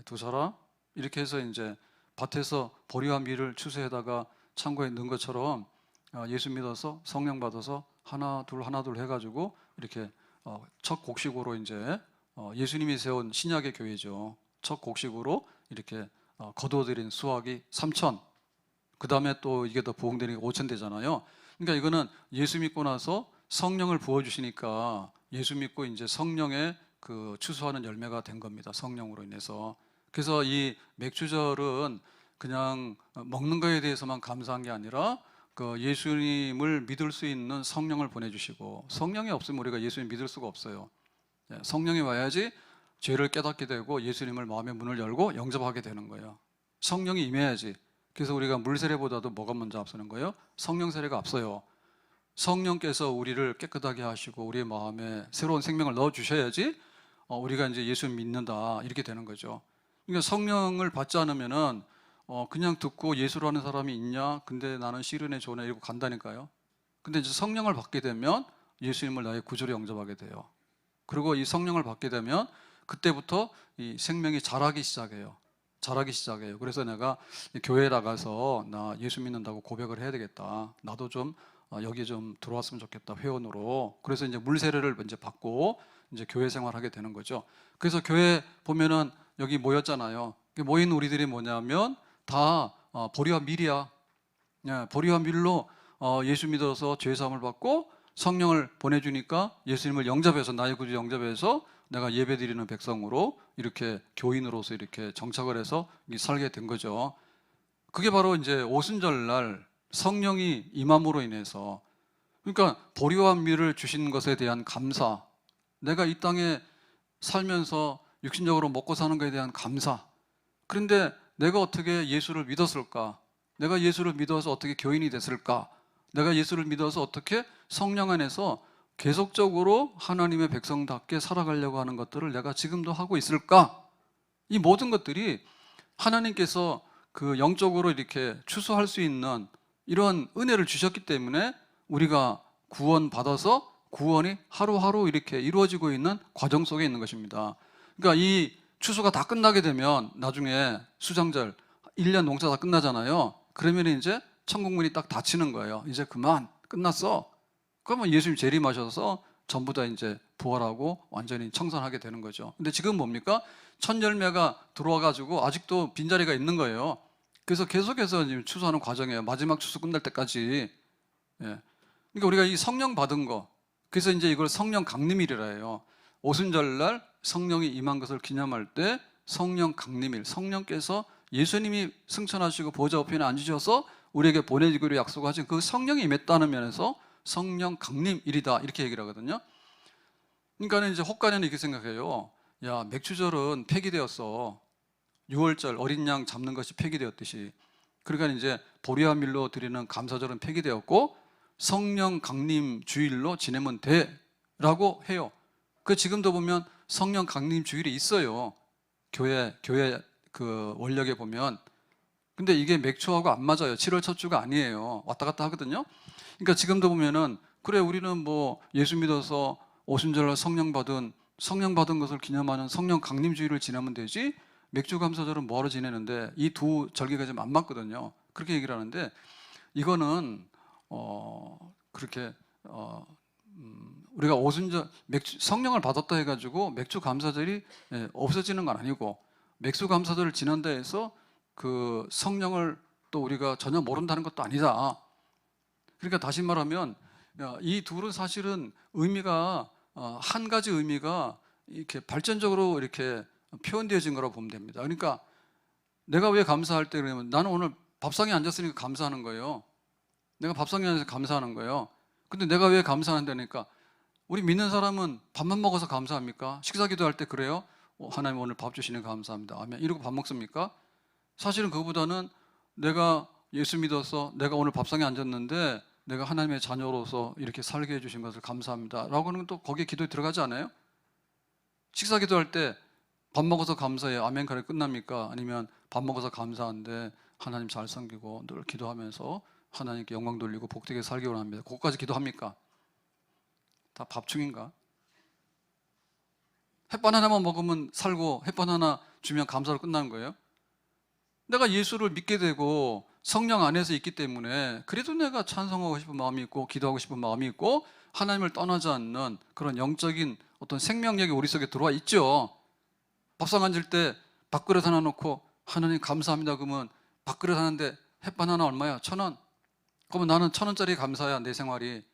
두 사람 이렇게 해서 이제 밭에서 보리와 밀을 추수해다가 창고에 넣은 것처럼 예수 믿어서 성령 받아서 하나 둘 해가지고 이렇게 첫 곡식으로 이제 예수님이 세운 신약의 교회죠. 첫 곡식으로 이렇게 거두어들인 수확이 3천. 그 다음에 또 이게 더 부흥되니까 5천 되잖아요. 그러니까 이거는 예수 믿고 나서 성령을 부어주시니까 예수 믿고 이제 성령의 그 추수하는 열매가 된 겁니다. 성령으로 인해서. 그래서 이 맥주절은 그냥 먹는 거에 대해서만 감사한 게 아니라 그 예수님을 믿을 수 있는 성령을 보내주시고, 성령이 없으면 우리가 예수님 믿을 수가 없어요. 성령이 와야지 죄를 깨닫게 되고 예수님을 마음의 문을 열고 영접하게 되는 거예요. 성령이 임해야지. 그래서 우리가 물 세례보다도 뭐가 먼저 앞서는 거예요? 성령 세례가 앞서요. 성령께서 우리를 깨끗하게 하시고 우리의 마음에 새로운 생명을 넣어 주셔야지 우리가 이제 예수를 믿는다 이렇게 되는 거죠. 그러니까 성령을 받지 않으면은 그냥 듣고 예수라는 사람이 있냐? 근데 나는 싫으네 좋네 이러고 간다니까요. 근데 이제 성령을 받게 되면 예수님을 나의 구주로 영접하게 돼요. 그리고 이 성령을 받게 되면 그때부터 이 생명이 자라기 시작해요. 그래서 내가 교회에 나가서 나 예수 믿는다고 고백을 해야 되겠다. 나도 좀 여기 좀 들어왔으면 좋겠다, 회원으로. 그래서 이제 물 세례를 이제 받고 이제 교회 생활하게 되는 거죠. 그래서 교회 보면은 여기 모였잖아요. 모인 우리들이 뭐냐면 다 보리와 밀이야. 예, 보리와 밀로 예수 믿어서 죄 사함을 받고 성령을 보내주니까 예수님을 영접해서, 나의 구주 영접해서 내가 예배드리는 백성으로 이렇게 교인으로서 이렇게 정착을 해서 살게 된 거죠. 그게 바로 이제 오순절 날 성령이 임함으로 인해서, 그러니까 보리와 밀을 주신 것에 대한 감사, 내가 이 땅에 살면서 육신적으로 먹고 사는 것에 대한 감사. 그런데 내가 어떻게 예수를 믿었을까? 내가 예수를 믿어서 어떻게 교인이 됐을까? 내가 예수를 믿어서 어떻게 성령 안에서 계속적으로 하나님의 백성답게 살아가려고 하는 것들을 내가 지금도 하고 있을까? 이 모든 것들이 하나님께서 그 영적으로 이렇게 추수할 수 있는 이런 은혜를 주셨기 때문에 우리가 구원받아서 구원이 하루하루 이렇게 이루어지고 있는 과정 속에 있는 것입니다. 그러니까 이 추수가 다 끝나게 되면 나중에 수장절 1년 농사 다 끝나잖아요. 그러면 이제 천국문이 딱 닫히는 거예요. 이제 그만 끝났어. 그러면 예수님 재림하셔서 전부 다 이제 부활하고 완전히 청산하게 되는 거죠. 근데 지금 뭡니까? 첫 열매가 들어와 가지고 아직도 빈자리가 있는 거예요. 그래서 계속해서 지금 추수하는 과정이에요. 마지막 추수 끝날 때까지. 예. 그러니까 우리가 이 성령 받은 거, 그래서 이제 이걸 성령 강림일이라 해요. 오순절 날 성령이 임한 것을 기념할 때 성령 강림일, 성령께서 예수님이 승천하시고 보좌 우편에 앉으셔서 우리에게 보내주기로 약속하신 그 성령이 임했다는 면에서 성령 강림일이다, 이렇게 얘기를 하거든요. 그러니까 이제 혹가냐는 이렇게 생각해요. 야, 맥주절은 폐기되었어. 6월절 어린 양 잡는 것이 폐기되었듯이. 그러니까 이제 보리와 밀로 드리는 감사절은 폐기되었고 성령 강림 주일로 지내면 돼라고 해요. 그 지금도 보면 성령 강림 주일이 있어요. 교회 그 원력에 보면. 근데 이게 맥주하고 안 맞아요. 7월 첫 주가 아니에요. 왔다 갔다 하거든요. 그러니까 지금도 보면은, 그래 우리는 뭐 예수 믿어서 오순절 성령 받은 것을 기념하는 성령 강림 주일을 지내면 되지, 맥주 감사절은 뭐하러 지내는데, 이 두 절기가 좀 안 맞거든요. 그렇게 얘기를 하는데, 이거는 그렇게 우리가 오순절 성령을 받았다 해가지고 맥주 감사절이 없어지는 건 아니고, 맥주 감사절을 지난다 해서 그 성령을 또 우리가 전혀 모른다는 것도 아니다. 그러니까 다시 말하면 이 둘은 사실은 의미가 한 가지 의미가 이렇게 발전적으로 이렇게 표현되어진 거라고 보면 됩니다. 그러니까 내가 왜 감사할 때 그러면, 나는 오늘 밥상에 앉았으니까 감사하는 거예요. 내가 밥상에 앉아서 감사하는 거예요. 근데 내가 왜 감사한다니까, 우리 믿는 사람은 밥만 먹어서 감사합니까? 식사 기도할 때 그래요? 하나님 오늘 밥 주시니 감사합니다. 아멘. 이러고 밥 먹습니까? 사실은 그거보다는 내가 예수 믿어서 내가 오늘 밥상에 앉았는데 내가 하나님의 자녀로서 이렇게 살게 해주신 것을 감사합니다 라고 하는 건 또 거기에 기도에 들어가지 않아요? 식사 기도할 때 밥 먹어서 감사해요, 아멘 그래 끝납니까? 아니면 밥 먹어서 감사한데 하나님 잘 섬기고 늘 기도하면서 하나님께 영광 돌리고 복되게 살기 원합니다, 그것까지 기도합니까? 다 밥충인가? 햇반 하나만 먹으면 살고 햇반 하나 주면 감사로 끝나는 거예요? 내가 예수를 믿게 되고 성령 안에서 있기 때문에 그래도 내가 찬송하고 싶은 마음이 있고 기도하고 싶은 마음이 있고 하나님을 떠나지 않는 그런 영적인 어떤 생명력이 우리 속에 들어와 있죠. 밥상 앉을 때 밥그릇 하나 놓고 하나님 감사합니다 그러면 밥그릇 하나인데 햇반 하나 얼마야? 1,000원. 그러면 나는 1,000원짜리 감사야, 내 생활이.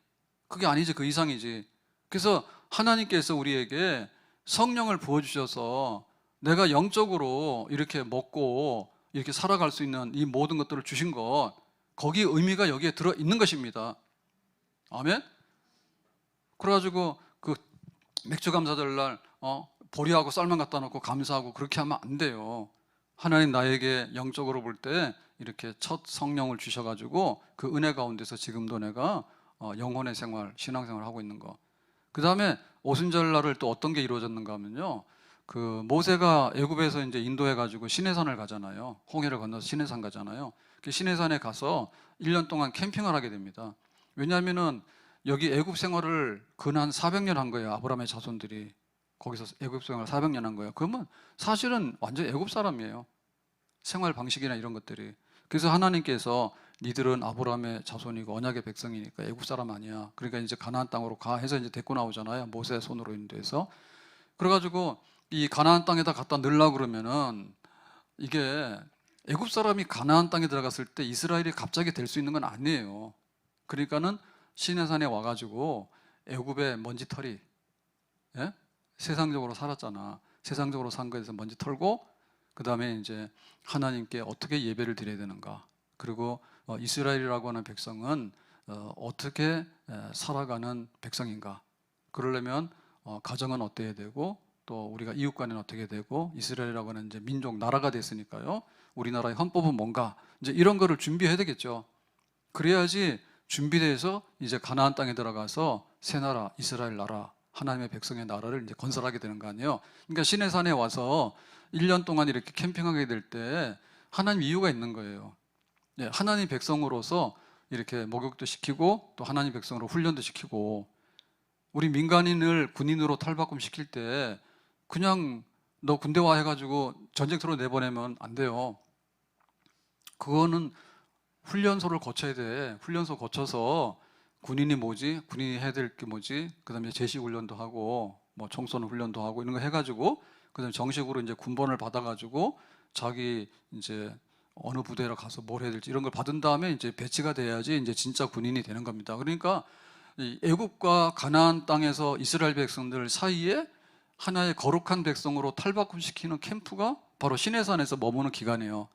그게 아니지, 그 이상이지. 그래서 하나님께서 우리에게 성령을 부어주셔서 내가 영적으로 이렇게 먹고 이렇게 살아갈 수 있는 이 모든 것들을 주신 것, 거기 의미가 여기에 들어있는 것입니다. 아멘? 그래가지고 그 맥주 감사절 날 보리하고 쌀만 갖다 놓고 감사하고 그렇게 하면 안 돼요. 하나님 나에게 영적으로 볼 때 이렇게 첫 성령을 주셔가지고 그 은혜 가운데서 지금도 내가 영혼의 생활, 신앙생활을 하고 있는 거. 그 다음에 오순절 날을 또 어떤 게 이루어졌는가 하면요, 그 모세가 애굽에서 이제 인도해가지고 시내산을 가잖아요. 홍해를 건너서 시내산 가잖아요. 그 시내산에 가서 1년 동안 캠핑을 하게 됩니다. 왜냐하면은 여기 애굽 생활을 근 한 400년 한 거예요. 아브라함의 자손들이 거기서 애굽 생활을 400년 한 거예요. 그러면 사실은 완전 애굽 사람이에요, 생활 방식이나 이런 것들이. 그래서 하나님께서 니들은 아브라함의 자손이고 언약의 백성이니까 애굽 사람 아니야, 그러니까 이제 가나안 땅으로 가 해서 이제 데리고 나오잖아요, 모세 손으로 인도해서. 그래가지고 이 가나안 땅에다 갖다 넣으려고 그러면은 이게 애굽 사람이 가나안 땅에 들어갔을 때 이스라엘이 갑자기 될 수 있는 건 아니에요. 그러니까는 시내산에 와가지고 애굽의 먼지털이, 예? 세상적으로 살았잖아. 세상적으로 산 거에서 먼지 털고, 그 다음에 이제 하나님께 어떻게 예배를 드려야 되는가, 그리고 이스라엘이라고 하는 백성은 어떻게 살아가는 백성인가, 그러려면 가정은 어때야 되고, 또 우리가 이웃 간에는 어떻게 되고, 이스라엘이라고 하는 이제 민족 나라가 됐으니까요, 우리나라의 헌법은 뭔가, 이제 이런 거를 준비해야 되겠죠. 그래야지 준비돼서 이제 가나안 땅에 들어가서 새 나라, 이스라엘 나라, 하나님의 백성의 나라를 이제 건설하게 되는 거 아니에요. 그러니까 시내산에 와서 1년 동안 이렇게 캠핑하게 될 때 하나님 이유가 있는 거예요. 예, 하나님 백성으로서 이렇게 목욕도 시키고, 또 하나님 백성으로 훈련도 시키고, 우리 민간인을 군인으로 탈바꿈 시킬 때 그냥 너 군대 와 해가지고 전쟁터로 내보내면 안 돼요. 그거는 훈련소를 거쳐야 돼. 훈련소 거쳐서 군인이 뭐지? 군인이 해야 될 게 뭐지? 그 다음에 제식 훈련도 하고, 뭐 총쏘는 훈련도 하고, 이런 거 해가지고, 그 다음에 정식으로 이제 군번을 받아가지고, 자기 이제 어느 부대로 가서 뭘 해야 될지 이런 걸 받은 다음에 이제 배치가 돼야지 이제 진짜 군인이 되는 겁니다. 그러니까 이 애굽과 가나안 땅에서 이스라엘 백성들 사이에 하나의 거룩한 백성으로 탈바꿈시키는 캠프가 바로 시내산에서 머무는 기간이에요.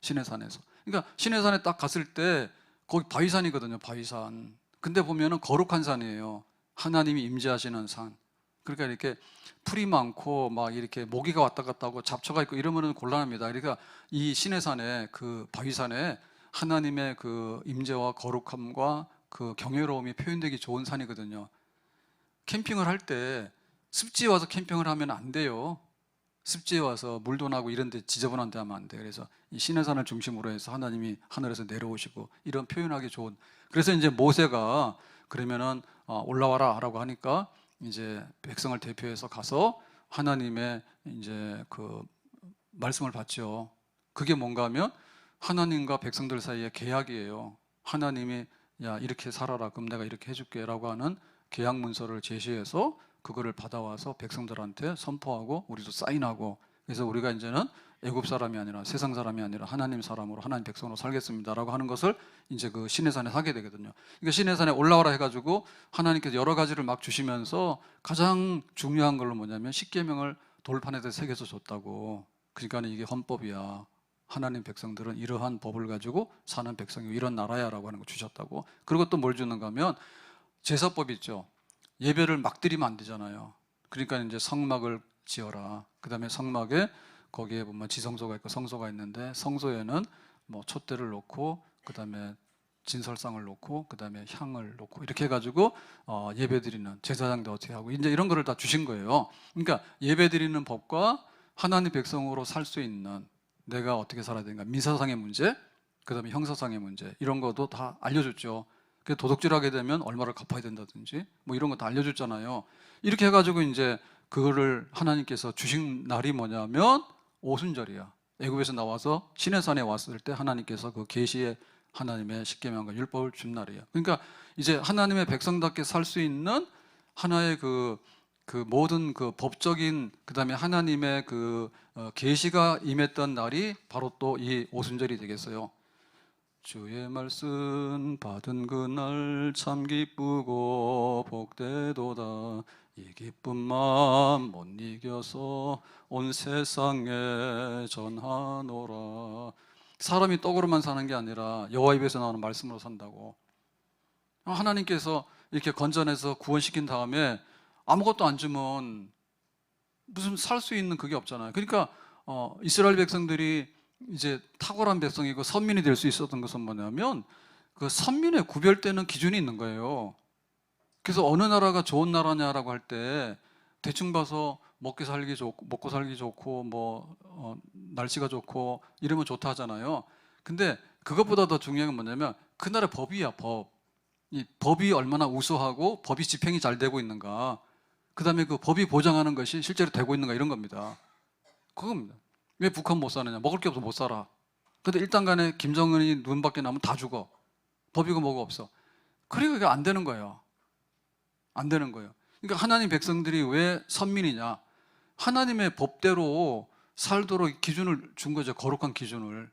시내산에서. 그러니까 시내산에 딱 갔을 때 거기 바위산이거든요. 바위산. 근데 보면은 거룩한 산이에요. 하나님이 임재하시는 산. 그러니까 이렇게 풀이 많고 막 이렇게 모기가 왔다 갔다 하고 잡초가 있고 이러면은 곤란합니다. 그러니까 이 시내산에, 그 바위산에 하나님의 그 임재와 거룩함과 그 경외로움이 표현되기 좋은 산이거든요. 캠핑을 할 때 습지에 와서 캠핑을 하면 안 돼요. 습지에 와서 물도 나고 이런 데 지저분한 데 하면 안 돼. 그래서 이 시내산을 중심으로 해서 하나님이 하늘에서 내려오시고 이런 표현하기 좋은. 그래서 이제 모세가 그러면은 올라와라 라고 하니까 이제 백성을 대표해서 가서 하나님의 이제 그 말씀을 받죠. 그게 뭔가 하면 하나님과 백성들 사이의 계약이에요. 하나님이 야 이렇게 살아라, 그럼 내가 이렇게 해줄게 라고 하는 계약 문서를 제시해서 그거를 받아와서 백성들한테 선포하고 우리도 사인하고, 그래서 우리가 이제는 애굽 사람이 아니라 세상 사람이 아니라 하나님 사람으로 하나님 백성으로 살겠습니다라고 하는 것을 이제 그 시내산에 하게 되거든요. 그러니까 시내산에 올라와라 해가지고 하나님께서 여러 가지를 막 주시면서 가장 중요한 걸로 뭐냐면 십계명을 돌판에다 새겨서 줬다고. 그러니까 이게 헌법이야. 하나님 백성들은 이러한 법을 가지고 사는 백성이고 이런 나라야라고 하는 거 주셨다고. 그리고 또 뭘 주는가 하면 제사법 있죠. 예배를 막 드리면 안 되잖아요. 그러니까 이제 성막을 지어라. 그 다음에 성막에 거기에 보면 지성소가 있고 성소가 있는데, 성소에는 뭐 촛대를 놓고, 그 다음에 진설상을 놓고, 그 다음에 향을 놓고 이렇게 해가지고 예배 드리는, 제사장도 어떻게 하고 이제 이런 거를 다 주신 거예요. 그러니까 예배 드리는 법과 하나님 백성으로 살 수 있는 내가 어떻게 살아야 되는가, 민사상의 문제, 그 다음에 형사상의 문제, 이런 것도 다 알려줬죠. 도둑질하게 되면 얼마를 갚아야 된다든지 뭐 이런 거 다 알려줬잖아요. 이렇게 해가지고 이제 그거를 하나님께서 주신 날이 뭐냐면 오순절이야. 애굽에서 나와서 시내산에 왔을 때 하나님께서 그 계시의 하나님의 십계명과 율법을 준 날이에요. 그러니까 이제 하나님의 백성답게 살 수 있는 하나의 그 모든 그 법적인, 그 다음에 하나님의 그 계시가 임했던 날이 바로 또 이 오순절이 되겠어요. 주의 말씀 받은 그날 참 기쁘고 복되도다. 이 기쁜 마음 못 이겨서 온 세상에 전하노라. 사람이 떡으로만 사는 게 아니라 여호와 입에서 나오는 말씀으로 산다고. 하나님께서 이렇게 건져내서 구원시킨 다음에 아무것도 안 주면 무슨 살 수 있는 그게 없잖아요. 그러니까 이스라엘 백성들이 이제 탁월한 백성이고 선민이 될 수 있었던 것은 뭐냐면 그 선민의 구별되는 기준이 있는 거예요. 그래서 어느 나라가 좋은 나라냐라고 할 때 대충 봐서 먹고 살기 좋고 뭐 날씨가 좋고 이러면 좋다 하잖아요. 근데 그것보다 더 중요한 건 뭐냐면 그 나라의 법이야. 법. 이 법이 얼마나 우수하고 법이 집행이 잘 되고 있는가, 그 다음에 그 법이 보장하는 것이 실제로 되고 있는가, 이런 겁니다. 그겁니다. 왜 북한 못 사느냐? 먹을 게 없어 못 살아. 근데 일단 간에 김정은이 눈 밖에 나면 다 죽어. 법이고 뭐가 없어. 그리고 이게 안 되는 거예요. 안 되는 거예요. 그러니까 하나님 백성들이 왜 선민이냐? 하나님의 법대로 살도록 기준을 준 거죠. 거룩한 기준을.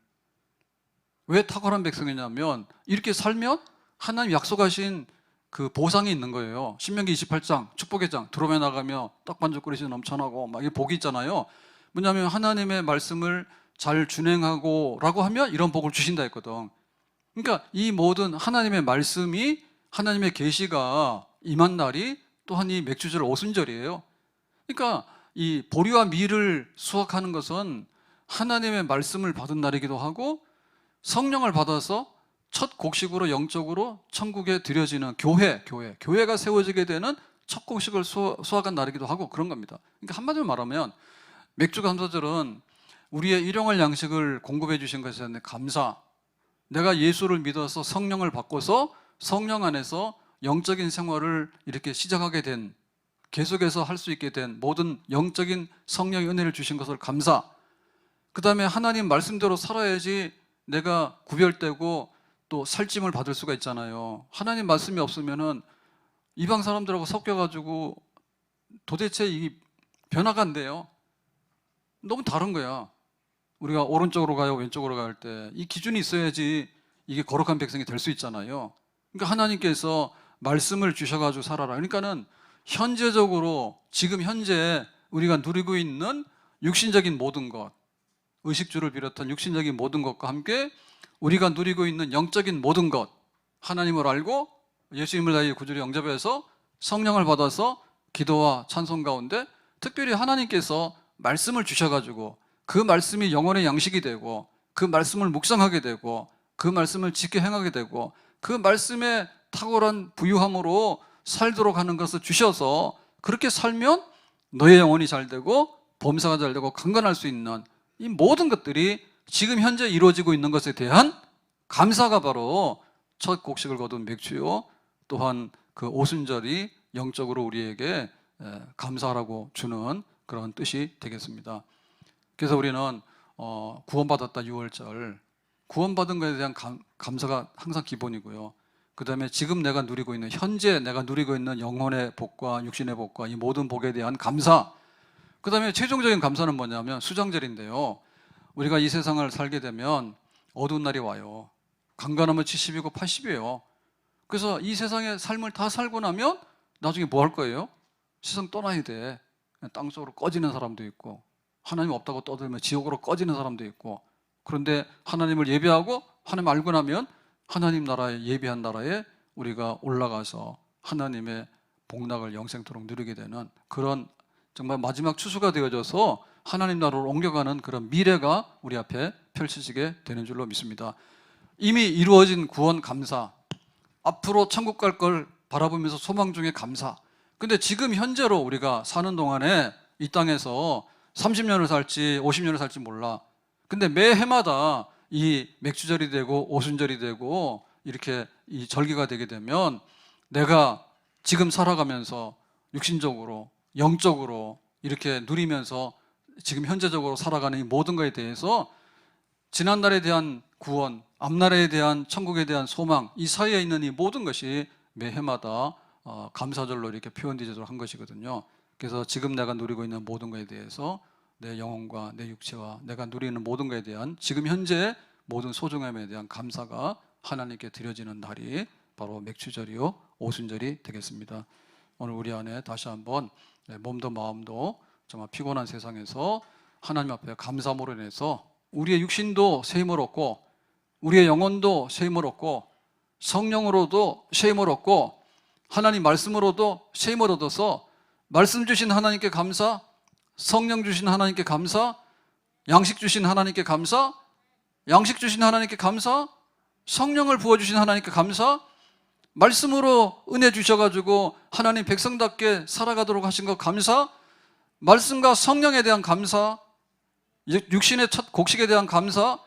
왜 탁월한 백성이냐면 이렇게 살면 하나님 약속하신 그 보상이 있는 거예요. 신명기 28장 축복의 장 두루마리 나가며 떡반죽 그릇이 넘쳐나고 막 이 복이 있잖아요. 뭐냐면 하나님의 말씀을 잘 준행하고 라고 하면 이런 복을 주신다 했거든. 그러니까 이 모든 하나님의 말씀이 하나님의 계시가 임한 날이 또한 이 맥주절 오순절이에요. 그러니까 이 보리와 밀을 수확하는 것은 하나님의 말씀을 받은 날이기도 하고 성령을 받아서 첫 곡식으로 영적으로 천국에 드려지는 교회가 세워지게 되는 첫 곡식을 수확한 날이기도 하고 그런 겁니다. 그러니까 한마디로 말하면 맥주 감사절은 우리의 일용할 양식을 공급해 주신 것에 대한 감사, 내가 예수를 믿어서 성령을 받고서 성령 안에서 영적인 생활을 이렇게 시작하게 된, 계속해서 할 수 있게 된 모든 영적인 성령의 은혜를 주신 것을 감사, 그 다음에 하나님 말씀대로 살아야지 내가 구별되고 또 살찜을 받을 수가 있잖아요. 하나님 말씀이 없으면은 이방 사람들하고 섞여가지고 도대체 이 변화가 안 돼요. 너무 다른 거야. 우리가 오른쪽으로 가요, 왼쪽으로 갈 때 이 기준이 있어야지 이게 거룩한 백성이 될 수 있잖아요. 그러니까 하나님께서 말씀을 주셔가지고 살아라. 그러니까는 현재적으로 지금 현재 우리가 누리고 있는 육신적인 모든 것, 의식주를 비롯한 육신적인 모든 것과 함께 우리가 누리고 있는 영적인 모든 것, 하나님을 알고 예수님을 나의 구주로 영접해서 성령을 받아서 기도와 찬송 가운데 특별히 하나님께서 말씀을 주셔가지고 그 말씀이 영혼의 양식이 되고 그 말씀을 묵상하게 되고 그 말씀을 지켜 행하게 되고 그 말씀의 탁월한 부유함으로 살도록 하는 것을 주셔서 그렇게 살면 너의 영혼이 잘 되고 범사가 잘 되고 강건할 수 있는 이 모든 것들이 지금 현재 이루어지고 있는 것에 대한 감사가 바로 첫 곡식을 거둔 맥주요, 또한 그 오순절이 영적으로 우리에게 감사하라고 주는 그런 뜻이 되겠습니다. 그래서 우리는 구원받았다 6월절, 구원받은 것에 대한 감사가 항상 기본이고요. 그 다음에 지금 내가 누리고 있는, 현재 내가 누리고 있는 영혼의 복과 육신의 복과 이 모든 복에 대한 감사, 그 다음에 최종적인 감사는 뭐냐면 수장절인데요. 우리가 이 세상을 살게 되면 어두운 날이 와요. 강건하면 70이고 80이에요. 그래서 이 세상의 삶을 다 살고 나면 나중에 뭐 할 거예요? 세상 떠나야 돼. 땅속으로 꺼지는 사람도 있고, 하나님 없다고 떠들면 지옥으로 꺼지는 사람도 있고, 그런데 하나님을 예배하고 하나님 알고 나면 하나님 나라에, 예비한 나라에 우리가 올라가서 하나님의 복락을 영생토록 누리게 되는 그런 정말 마지막 추수가 되어져서 하나님 나라로 옮겨가는 그런 미래가 우리 앞에 펼쳐지게 되는 줄로 믿습니다. 이미 이루어진 구원 감사, 앞으로 천국 갈 걸 바라보면서 소망 중에 감사. 근데 지금 현재로 우리가 사는 동안에 이 땅에서 30년을 살지 50년을 살지 몰라. 근데 매 해마다 이 맥주절이 되고 오순절이 되고 이렇게 이 절기가 되게 되면 내가 지금 살아가면서 육신적으로 영적으로 이렇게 누리면서 지금 현재적으로 살아가는 이 모든 것에 대해서 지난날에 대한 구원, 앞날에 대한 천국에 대한 소망, 이 사이에 있는 이 모든 것이 매 해마다 감사절로 이렇게 표현되도록 한 것이거든요. 그래서 지금 내가 누리고 있는 모든 것에 대해서 내 영혼과 내 육체와 내가 누리는 모든 것에 대한 지금 현재 모든 소중함에 대한 감사가 하나님께 드려지는 날이 바로 맥주절이요 오순절이 되겠습니다. 오늘 우리 안에 다시 한번 몸도 마음도 정말 피곤한 세상에서 하나님 앞에 감사함으로 인해서 우리의 육신도 새 힘을 얻고 우리의 영혼도 새 힘을 얻고 성령으로도 새 힘을 얻고 하나님 말씀으로도 새 힘을 얻어서 말씀 주신 하나님께 감사, 성령 주신 하나님께 감사, 양식 주신 하나님께 감사, 양식 주신 하나님께 감사, 성령을 부어주신 하나님께 감사, 말씀으로 은혜 주셔가지고 하나님 백성답게 살아가도록 하신 것 감사, 말씀과 성령에 대한 감사, 육신의 첫 곡식에 대한 감사,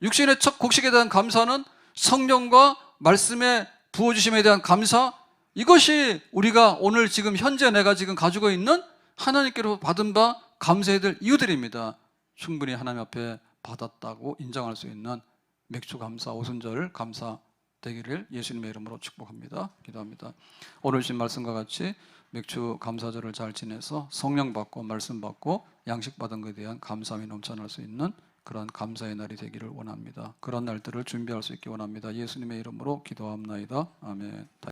육신의 첫 곡식에 대한 감사는 성령과 말씀의 부어주심에 대한 감사, 이것이 우리가 오늘 지금 현재 내가 지금 가지고 있는 하나님께로 받은 바 감사해야 될 이유들입니다. 충분히 하나님 앞에 받았다고 인정할 수 있는 맥주 감사, 오순절 감사, 되기를 예수님의 이름으로 축복합니다. 기도합니다. 오늘 신 말씀과 같이 맥주 감사절을 잘 지내서 성령 받고 말씀 받고 양식 받은 것에 대한 감사함이 넘쳐날 수 있는 그런 감사의 날이 되기를 원합니다. 그런 날들을 준비할 수 있기 원합니다. 예수님의 이름으로 기도합나이다. 아멘.